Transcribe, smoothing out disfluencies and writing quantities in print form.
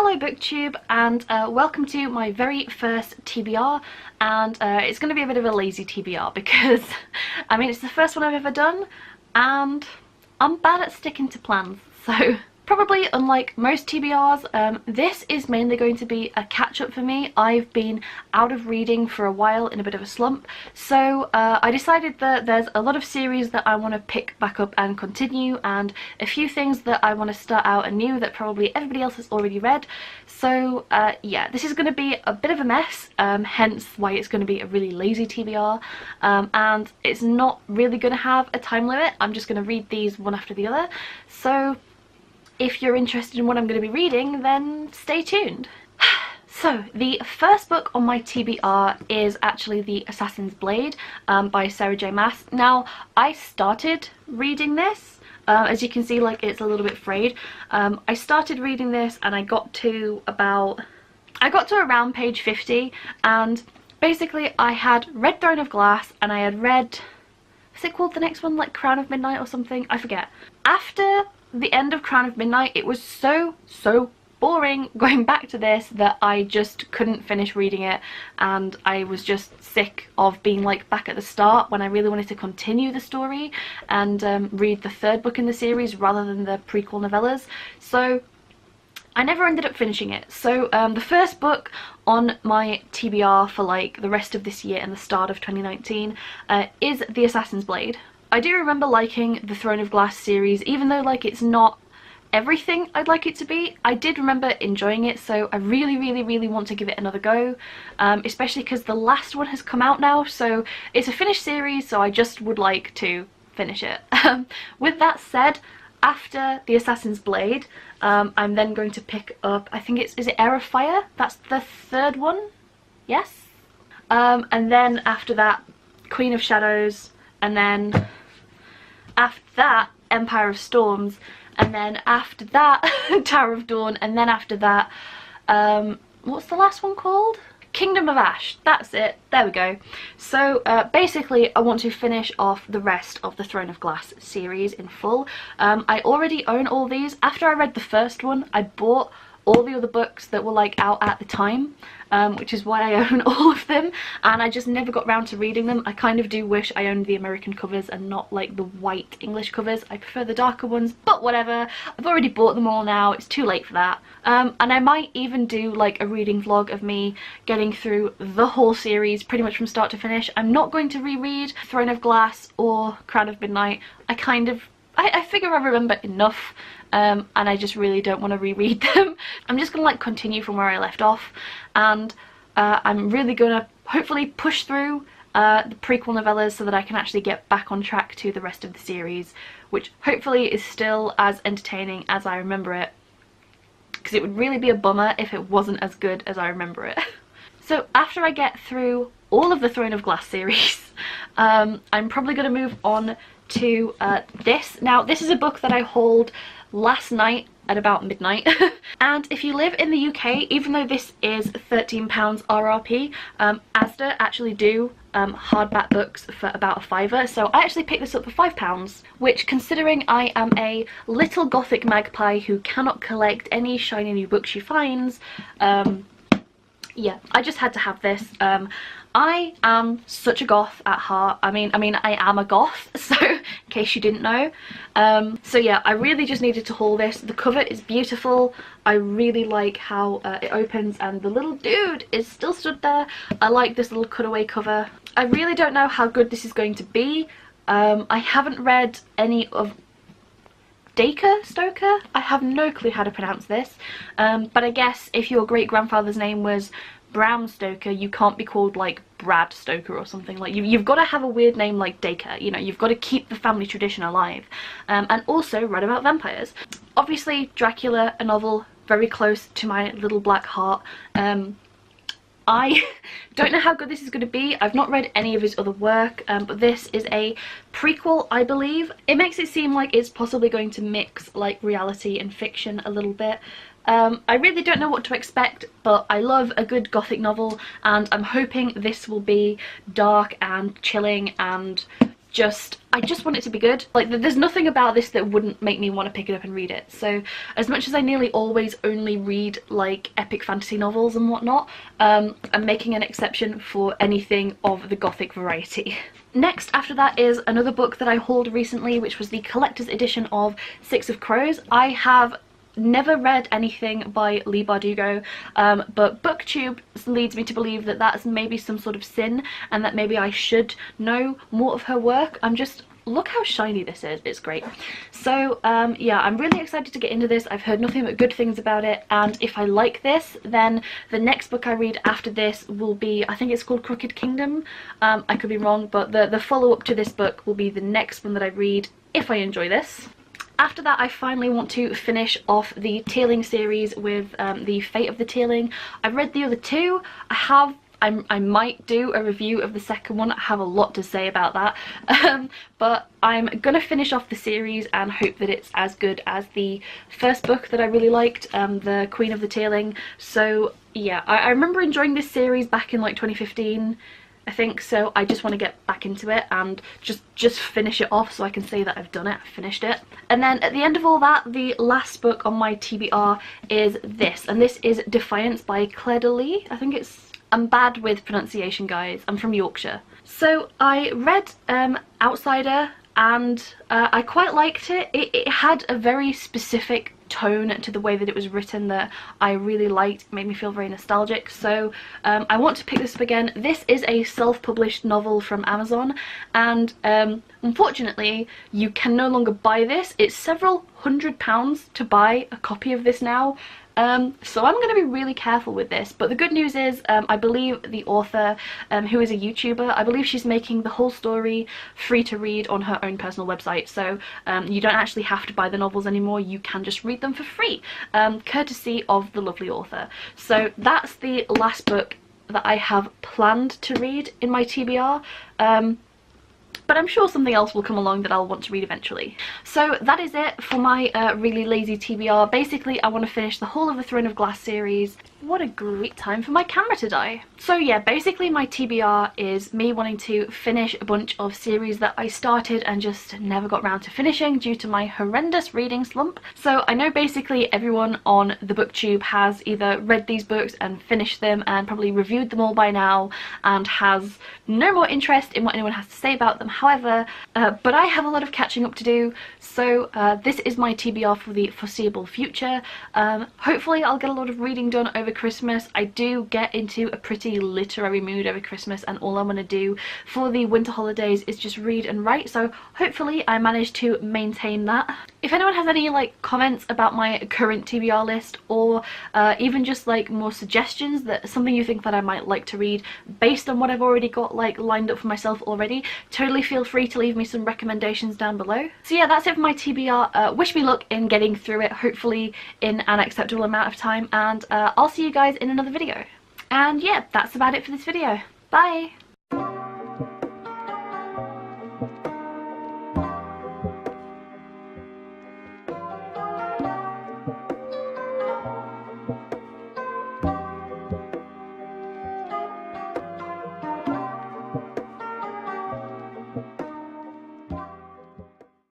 Hello booktube, and welcome to my very first TBR, and it's going to be a bit of a lazy TBR because I mean it's the first one I've ever done and I'm bad at sticking to plans, so probably unlike most TBRs, this is mainly going to be a catch-up for me. I've been out of reading for a while in a bit of a slump, so I decided that there's a lot of series that I want to pick back up and continue, and a few things that I want to start out anew that probably everybody else has already read. So yeah, this is going to be a bit of a mess, hence why it's going to be a really lazy TBR, and it's not really going to have a time limit. I'm just going to read these one after the other, so if you're interested in what I'm going to be reading, then stay tuned. So, the first book on my TBR is actually The Assassin's Blade by Sarah J Maas. Now, I started reading this. As you can see, like, it's a little bit frayed. I started reading this and I got to around page 50, and basically I had read Throne of Glass and I had read, is it called the next one, like Crown of Midnight or something? I forget. After the end of Crown of Midnight, it was so boring going back to this that I just couldn't finish reading it, and I was just sick of being like back at the start when I really wanted to continue the story and read the third book in the series rather than the prequel novellas. So I never ended up finishing it. So the first book on my TBR for like the rest of this year and the start of 2019 is The Assassin's Blade. I do remember liking the Throne of Glass series, even though like it's not everything I'd like it to be. I did remember enjoying it, so I really want to give it another go, especially because the last one has come out now, so it's a finished series, so I just would like to finish it. With that said, after The Assassin's Blade, I'm then going to pick up, I think is it Heir of Fire? That's the third one? Yes? And then after that, Queen of Shadows, and then after that, Empire of Storms, and then after that, Tower of Dawn, and then after that, what's the last one called? Kingdom of Ash. That's it. There we go. So basically I want to finish off the rest of the Throne of Glass series in full. I already own all these. After I read the first one, I bought all the other books that were like out at the time, which is why I own all of them, and I just never got round to reading them. I kind of do wish I owned the American covers and not like the white English covers. I prefer the darker ones, but whatever. I've already bought them all now. It's too late for that. And I might even do like a reading vlog of me getting through the whole series pretty much from start to finish. I'm not going to reread Throne of Glass or Crown of Midnight. I figure I remember enough, and I just really don't want to reread them. I'm just gonna like continue from where I left off, and I'm really gonna hopefully push through the prequel novellas so that I can actually get back on track to the rest of the series, which hopefully is still as entertaining as I remember it, because it would really be a bummer if it wasn't as good as I remember it. So after I get through all of the Throne of Glass series, I'm probably going to move on to this. Now, this is a book that I hauled last night at about midnight. And if you live in the UK, even though this is £13 RRP, Asda actually do hardback books for about a £5, so I actually picked this up for £5, which, considering I am a little gothic magpie who cannot collect any shiny new books she finds, yeah, I just had to have this. I am such a goth at heart. I mean I am a goth, so in case you didn't know. So yeah, I really just needed to haul this. The cover is beautiful. I really like how it opens, and the little dude is still stood there. I like this little cutaway cover. I really don't know how good this is going to be. I haven't read any of Stoker? I have no clue how to pronounce this, but I guess if your great-grandfather's name was Bram Stoker, you can't be called like Brad Stoker or something. Like you've got to have a weird name like Dacre, you know, you've got to keep the family tradition alive, and also write about vampires. Obviously Dracula, a novel very close to my little black heart. I don't know how good this is going to be. I've not read any of his other work, but this is a prequel, I believe. It makes it seem like it's possibly going to mix like reality and fiction a little bit. I really don't know what to expect, but I love a good gothic novel, and I'm hoping this will be dark and chilling and I just want it to be good. Like, there's nothing about this that wouldn't make me want to pick it up and read it. So as much as I nearly always only read like epic fantasy novels and whatnot, I'm making an exception for anything of the gothic variety. Next after that is another book that I hauled recently, which was the collector's edition of Six of Crows. I have never read anything by Leigh Bardugo, but BookTube leads me to believe that that's maybe some sort of sin and that maybe I should know more of her work. Look how shiny this is, it's great. So yeah, I'm really excited to get into this. I've heard nothing but good things about it, and if I like this, then the next book I read after this will be, I think it's called Crooked Kingdom. I could be wrong, but the follow-up to this book will be the next one that I read if I enjoy this. After that, I finally want to finish off the Tealing series with The Fate of the Tealing. I've read the other two. I might do a review of the second one. I have a lot to say about that. But I'm gonna finish off the series and hope that it's as good as the first book that I really liked, The Queen of the Tealing. So yeah, I remember enjoying this series back in like 2015. I think so. I just want to get back into it and just finish it off so I can say that I've done it, I finished it. And then at the end of all that, the last book on my TBR is this, and this is Defiance by Claire de Lys. I think it's, I'm bad with pronunciation, guys. I'm from Yorkshire. So I read Outsider, and I quite liked it. It had a very specific tone to the way that it was written that I really liked. It made me feel very nostalgic, so I want to pick this up again. This is a self-published novel from Amazon, and unfortunately you can no longer buy this. It's several £100s to buy a copy of this now. So I'm going to be really careful with this, but the good news is I believe the author, who is a YouTuber, I believe she's making the whole story free to read on her own personal website, so you don't actually have to buy the novels anymore. You can just read them for free, courtesy of the lovely author. So that's the last book that I have planned to read in my TBR. But I'm sure something else will come along that I'll want to read eventually. So that is it for my really lazy TBR. Basically, I want to finish the whole of the Throne of Glass series. What a great time for my camera to die. So yeah, basically my TBR is me wanting to finish a bunch of series that I started and just never got around to finishing due to my horrendous reading slump. So I know basically everyone on the BookTube has either read these books and finished them and probably reviewed them all by now and has no more interest in what anyone has to say about them. However, but I have a lot of catching up to do, so this is my TBR for the foreseeable future. Hopefully I'll get a lot of reading done over Christmas. I do get into a pretty literary mood over Christmas, and all I'm going to do for the winter holidays is just read and write, so hopefully I manage to maintain that. If anyone has any like comments about my current TBR list, or even just like more suggestions, that something you think that I might like to read based on what I've already got like lined up for myself already, totally feel free to leave me some recommendations down below. So yeah, that's it for my TBR. Wish me luck in getting through it, hopefully in an acceptable amount of time, and I'll see you guys in another video. And yeah, that's about it for this video. Bye!